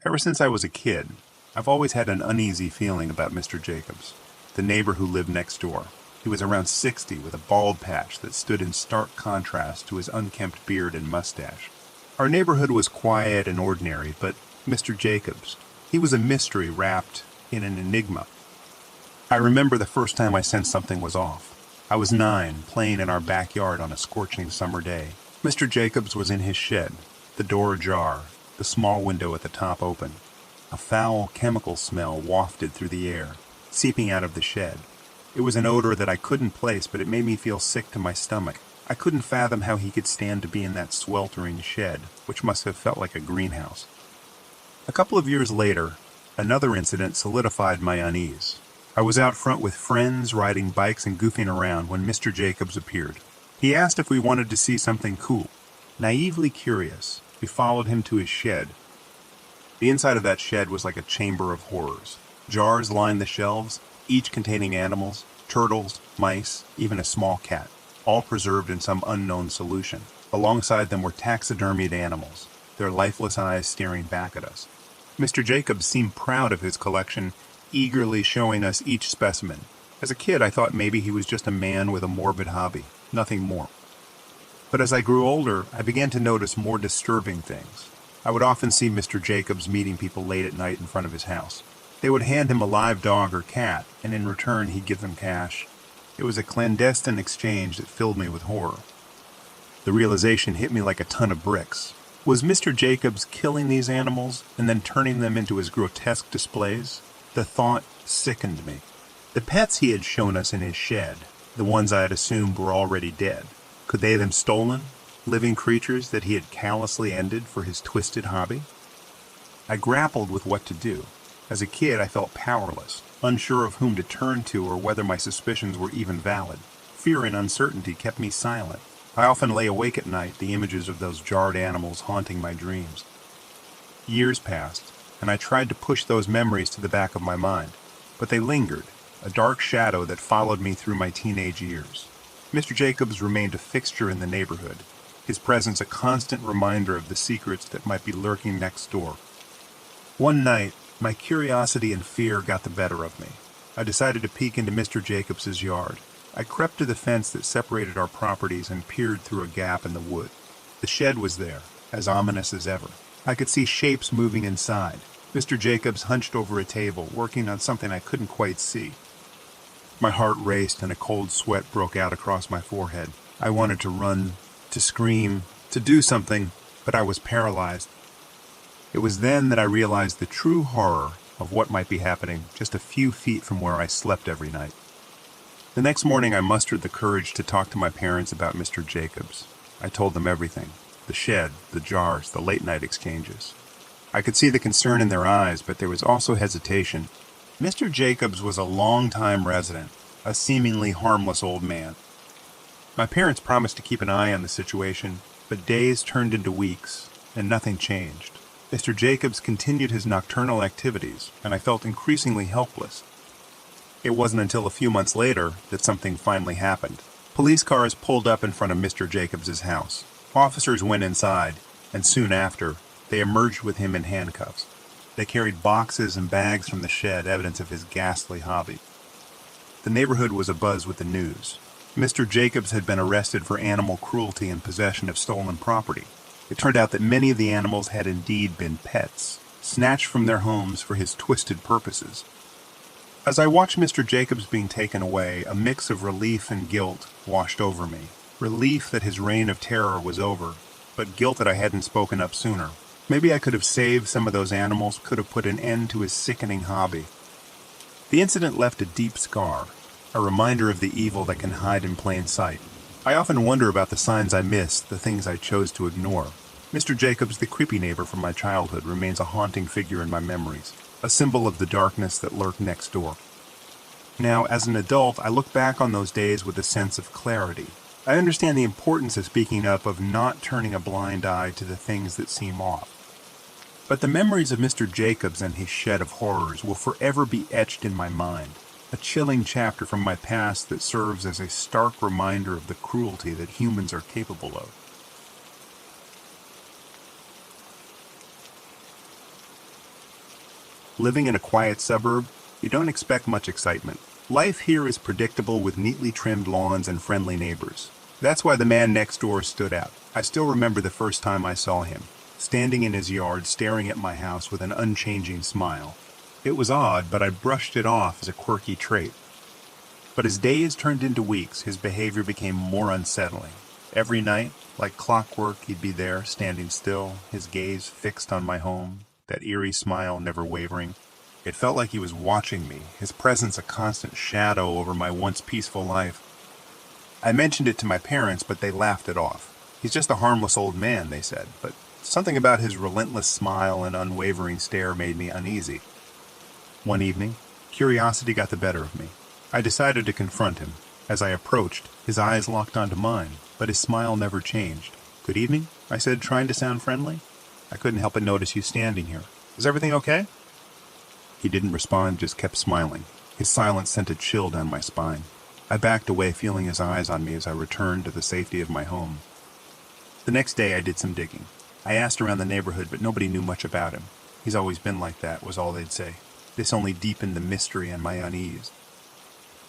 Ever since I was a kid, I've always had an uneasy feeling about Mr. Jacobs, the neighbor who lived next door. He was around 60 with a bald patch that stood in stark contrast to his unkempt beard and mustache. Our neighborhood was quiet and ordinary, but Mr. Jacobs, he was a mystery wrapped in an enigma. I remember the first time I sensed something was off. I was 9, playing in our backyard on a scorching summer day. Mr. Jacobs was in his shed, the door ajar, the small window at the top open. A foul chemical smell wafted through the air, seeping out of the shed. It was an odor that I couldn't place, but it made me feel sick to my stomach. I couldn't fathom how he could stand to be in that sweltering shed, which must have felt like a greenhouse. A couple of years later, another incident solidified my unease. I was out front with friends, riding bikes and goofing around when Mr. Jacobs appeared. He asked if we wanted to see something cool. Naively curious, we followed him to his shed. The inside of that shed was like a chamber of horrors. Jars lined the shelves, each containing animals, turtles, mice, even a small cat, all preserved in some unknown solution. Alongside them were taxidermied animals, their lifeless eyes staring back at us. Mr. Jacobs seemed proud of his collection, eagerly showing us each specimen. As a kid, I thought maybe he was just a man with a morbid hobby, nothing more. But as I grew older, I began to notice more disturbing things. I would often see Mr. Jacobs meeting people late at night in front of his house. They would hand him a live dog or cat, and in return he'd give them cash. It was a clandestine exchange that filled me with horror. The realization hit me like a ton of bricks. Was Mr. Jacobs killing these animals and then turning them into his grotesque displays? The thought sickened me. The pets he had shown us in his shed, the ones I had assumed were already dead, could they have been stolen? Living creatures that he had callously ended for his twisted hobby? I grappled with what to do. As a kid, I felt powerless, unsure of whom to turn to or whether my suspicions were even valid. Fear and uncertainty kept me silent. I often lay awake at night, the images of those jarred animals haunting my dreams. Years passed, and I tried to push those memories to the back of my mind, but they lingered, a dark shadow that followed me through my teenage years. Mr. Jacobs remained a fixture in the neighborhood, his presence a constant reminder of the secrets that might be lurking next door. One night, my curiosity and fear got the better of me. I decided to peek into Mr. Jacobs's yard. I crept to the fence that separated our properties and peered through a gap in the wood. The shed was there, as ominous as ever. I could see shapes moving inside. Mr. Jacobs hunched over a table, working on something I couldn't quite see. My heart raced and a cold sweat broke out across my forehead. I wanted to run, to scream, to do something, but I was paralyzed. It was then that I realized the true horror of what might be happening just a few feet from where I slept every night. The next morning I mustered the courage to talk to my parents about Mr. Jacobs. I told them everything. The shed, the jars, the late-night exchanges. I could see the concern in their eyes, but there was also hesitation. Mr. Jacobs was a long-time resident, a seemingly harmless old man. My parents promised to keep an eye on the situation, but days turned into weeks, and nothing changed. Mr. Jacobs continued his nocturnal activities, and I felt increasingly helpless. It wasn't until a few months later that something finally happened. Police cars pulled up in front of Mr. Jacobs' house. Officers went inside, and soon after, they emerged with him in handcuffs. They carried boxes and bags from the shed, evidence of his ghastly hobby. The neighborhood was abuzz with the news. Mr. Jacobs had been arrested for animal cruelty and possession of stolen property. It turned out that many of the animals had indeed been pets, snatched from their homes for his twisted purposes. As I watched Mr. Jacobs being taken away, a mix of relief and guilt washed over me. Relief that his reign of terror was over, but guilt that I hadn't spoken up sooner. Maybe I could have saved some of those animals, could have put an end to his sickening hobby. The incident left a deep scar, a reminder of the evil that can hide in plain sight. I often wonder about the signs I missed, the things I chose to ignore. Mr. Jacobs, the creepy neighbor from my childhood, remains a haunting figure in my memories, a symbol of the darkness that lurked next door. Now, as an adult, I look back on those days with a sense of clarity. I understand the importance of speaking up, of not turning a blind eye to the things that seem off. But the memories of Mr. Jacobs and his shed of horrors will forever be etched in my mind, a chilling chapter from my past that serves as a stark reminder of the cruelty that humans are capable of. Living in a quiet suburb, you don't expect much excitement. Life here is predictable with neatly trimmed lawns and friendly neighbors. That's why the man next door stood out. I still remember the first time I saw him, standing in his yard staring at my house with an unchanging smile. It was odd, but I brushed it off as a quirky trait. But as days turned into weeks, his behavior became more unsettling. Every night, like clockwork, he'd be there, standing still, his gaze fixed on my home, that eerie smile never wavering. It felt like he was watching me, his presence a constant shadow over my once peaceful life. I mentioned it to my parents, but they laughed it off. He's just a harmless old man, they said, but something about his relentless smile and unwavering stare made me uneasy. One evening, curiosity got the better of me. I decided to confront him. As I approached, his eyes locked onto mine, but his smile never changed. "Good evening," I said, trying to sound friendly. "I couldn't help but notice you standing here. Is everything okay?" He didn't respond, just kept smiling. His silence sent a chill down my spine. I backed away, feeling his eyes on me as I returned to the safety of my home. The next day I did some digging. I asked around the neighborhood, but nobody knew much about him. "He's always been like that," was all they'd say. This only deepened the mystery and my unease.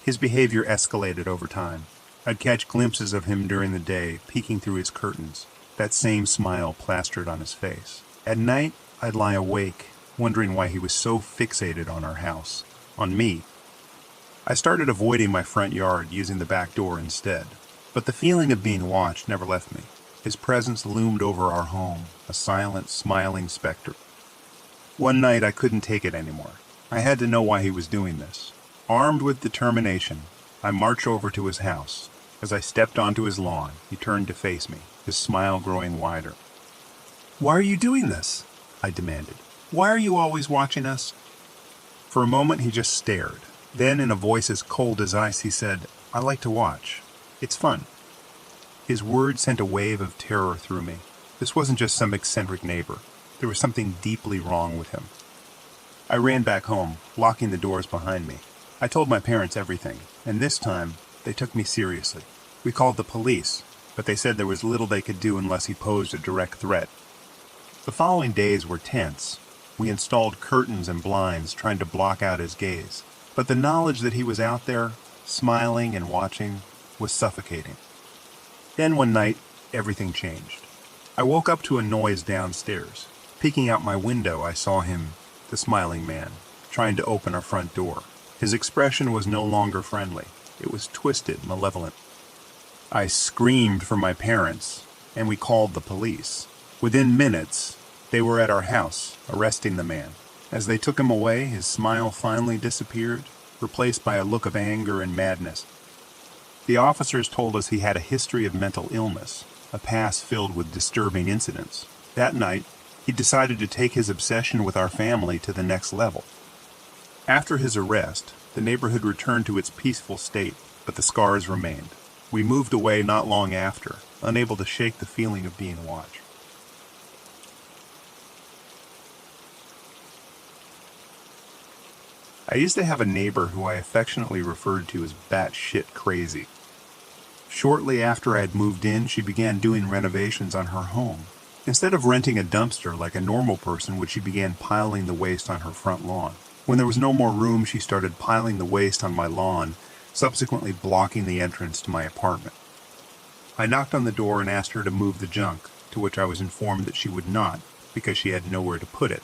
His behavior escalated over time. I'd catch glimpses of him during the day, peeking through his curtains, that same smile plastered on his face. At night, I'd lie awake, wondering why he was so fixated on our house, on me. I started avoiding my front yard, using the back door instead. But the feeling of being watched never left me. His presence loomed over our home, a silent, smiling specter. One night I couldn't take it anymore. I had to know why he was doing this. Armed with determination, I marched over to his house. As I stepped onto his lawn, he turned to face me, his smile growing wider. "Why are you doing this?" I demanded. "Why are you always watching us?" For a moment he just stared. Then, in a voice as cold as ice, he said, "I like to watch. It's fun." His words sent a wave of terror through me. This wasn't just some eccentric neighbor. There was something deeply wrong with him. I ran back home, locking the doors behind me. I told my parents everything, and this time, they took me seriously. We called the police, but they said there was little they could do unless he posed a direct threat. The following days were tense. We installed curtains and blinds, trying to block out his gaze. But the knowledge that he was out there, smiling and watching, was suffocating. Then one night, everything changed. I woke up to a noise downstairs. Peeking out my window, I saw him, the smiling man, trying to open our front door. His expression was no longer friendly. It was twisted, malevolent. I screamed for my parents, and we called the police. Within minutes, they were at our house, arresting the man. As they took him away, his smile finally disappeared, replaced by a look of anger and madness. The officers told us he had a history of mental illness, a past filled with disturbing incidents. That night, he decided to take his obsession with our family to the next level. After his arrest, the neighborhood returned to its peaceful state, but the scars remained. We moved away not long after, unable to shake the feeling of being watched. I used to have a neighbor who I affectionately referred to as batshit crazy. Shortly after I had moved in, she began doing renovations on her home. Instead of renting a dumpster like a normal person would, she began piling the waste on her front lawn. When there was no more room, she started piling the waste on my lawn, subsequently blocking the entrance to my apartment. I knocked on the door and asked her to move the junk, to which I was informed that she would not, because she had nowhere to put it.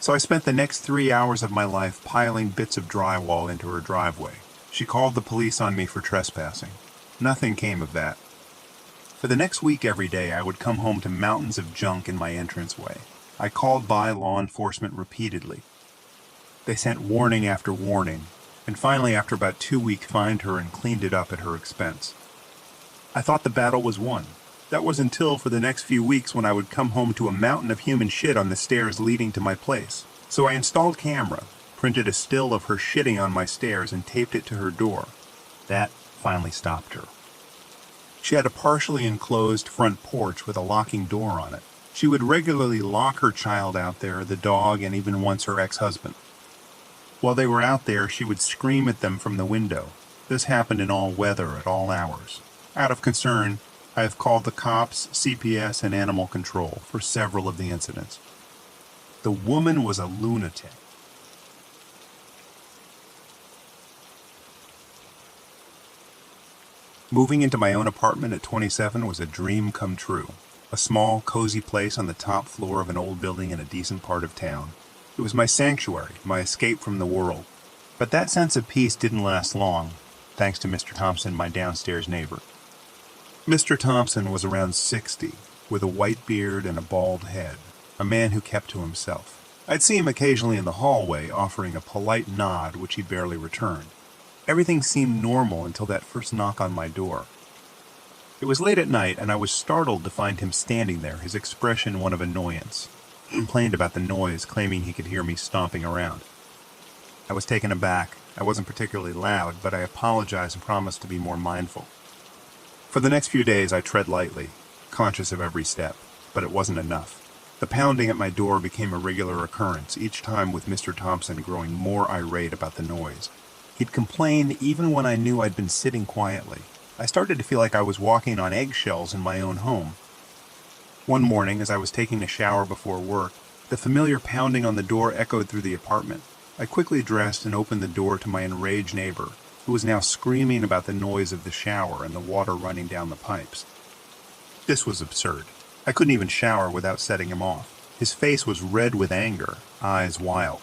So I spent the next 3 hours of my life piling bits of drywall into her driveway. She called the police on me for trespassing. Nothing came of that. For the next week every day, I would come home to mountains of junk in my entranceway. I called by law enforcement repeatedly. They sent warning after warning, and finally, after about 2 weeks, fined her and cleaned it up at her expense. I thought the battle was won. That was until for the next few weeks when I would come home to a mountain of human shit on the stairs leading to my place. So I installed camera, printed a still of her shitting on my stairs, and taped it to her door. That finally stopped her. She had a partially enclosed front porch with a locking door on it. She would regularly lock her child out there, the dog, and even once her ex-husband. While they were out there, she would scream at them from the window. This happened in all weather, at all hours. Out of concern, I have called the cops, CPS, and animal control for several of the incidents. The woman was a lunatic. Moving into my own apartment at 27 was a dream come true. A small, cozy place on the top floor of an old building in a decent part of town. It was my sanctuary, my escape from the world. But that sense of peace didn't last long, thanks to Mr. Thompson, my downstairs neighbor. Mr. Thompson was around 60, with a white beard and a bald head, a man who kept to himself. I'd see him occasionally in the hallway, offering a polite nod which he barely returned. Everything seemed normal until that first knock on my door. It was late at night, and I was startled to find him standing there, his expression one of annoyance. He complained about the noise, claiming he could hear me stomping around. I was taken aback. I wasn't particularly loud, but I apologized and promised to be more mindful. For the next few days, I tread lightly, conscious of every step, but it wasn't enough. The pounding at my door became a regular occurrence, each time with Mr. Thompson growing more irate about the noise. He'd complain even when I knew I'd been sitting quietly. I started to feel like I was walking on eggshells in my own home. One morning, as I was taking a shower before work, the familiar pounding on the door echoed through the apartment. I quickly dressed and opened the door to my enraged neighbor, who was now screaming about the noise of the shower and the water running down the pipes. This was absurd. I couldn't even shower without setting him off. His face was red with anger, eyes wild.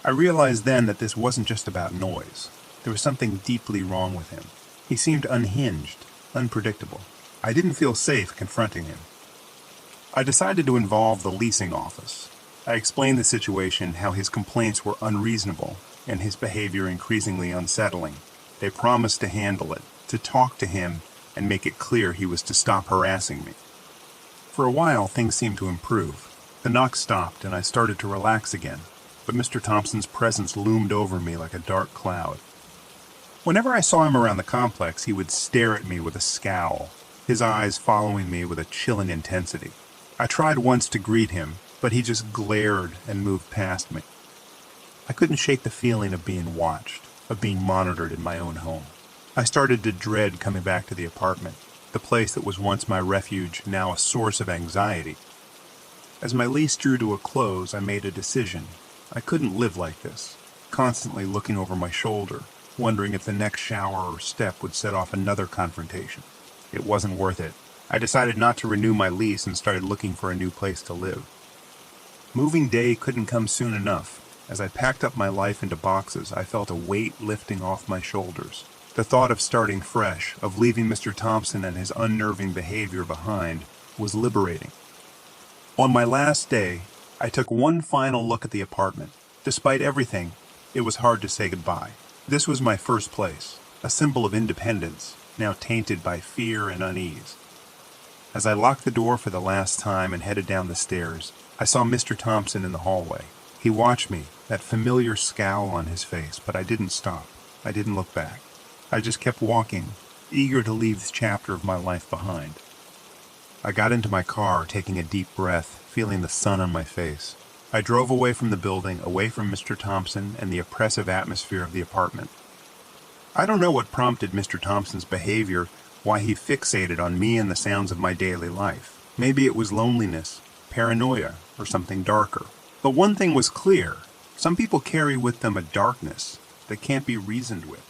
I realized then that this wasn't just about noise. There was something deeply wrong with him. He seemed unhinged, unpredictable. I didn't feel safe confronting him. I decided to involve the leasing office. I explained the situation, how his complaints were unreasonable, and his behavior increasingly unsettling. They promised to handle it, to talk to him, and make it clear he was to stop harassing me. For a while, things seemed to improve. The knock stopped, and I started to relax again, but Mr. Thompson's presence loomed over me like a dark cloud. Whenever I saw him around the complex, he would stare at me with a scowl, his eyes following me with a chilling intensity. I tried once to greet him, but he just glared and moved past me. I couldn't shake the feeling of being watched, of being monitored in my own home. I started to dread coming back to the apartment, the place that was once my refuge, now a source of anxiety. As my lease drew to a close, I made a decision. I couldn't live like this, constantly looking over my shoulder, wondering if the next shower or step would set off another confrontation. It wasn't worth it. I decided not to renew my lease and started looking for a new place to live. Moving day couldn't come soon enough. As I packed up my life into boxes, I felt a weight lifting off my shoulders. The thought of starting fresh, of leaving Mr. Thompson and his unnerving behavior behind, was liberating. On my last day, I took one final look at the apartment. Despite everything, it was hard to say goodbye. This was my first place, a symbol of independence, now tainted by fear and unease. As I locked the door for the last time and headed down the stairs, I saw Mr. Thompson in the hallway. He watched me, that familiar scowl on his face, but I didn't stop. I didn't look back. I just kept walking, eager to leave this chapter of my life behind. I got into my car, taking a deep breath, feeling the sun on my face. I drove away from the building, away from Mr. Thompson and the oppressive atmosphere of the apartment. I don't know what prompted Mr. Thompson's behavior, why he fixated on me and the sounds of my daily life. Maybe it was loneliness, paranoia, or something darker. But one thing was clear. Some people carry with them a darkness that can't be reasoned with.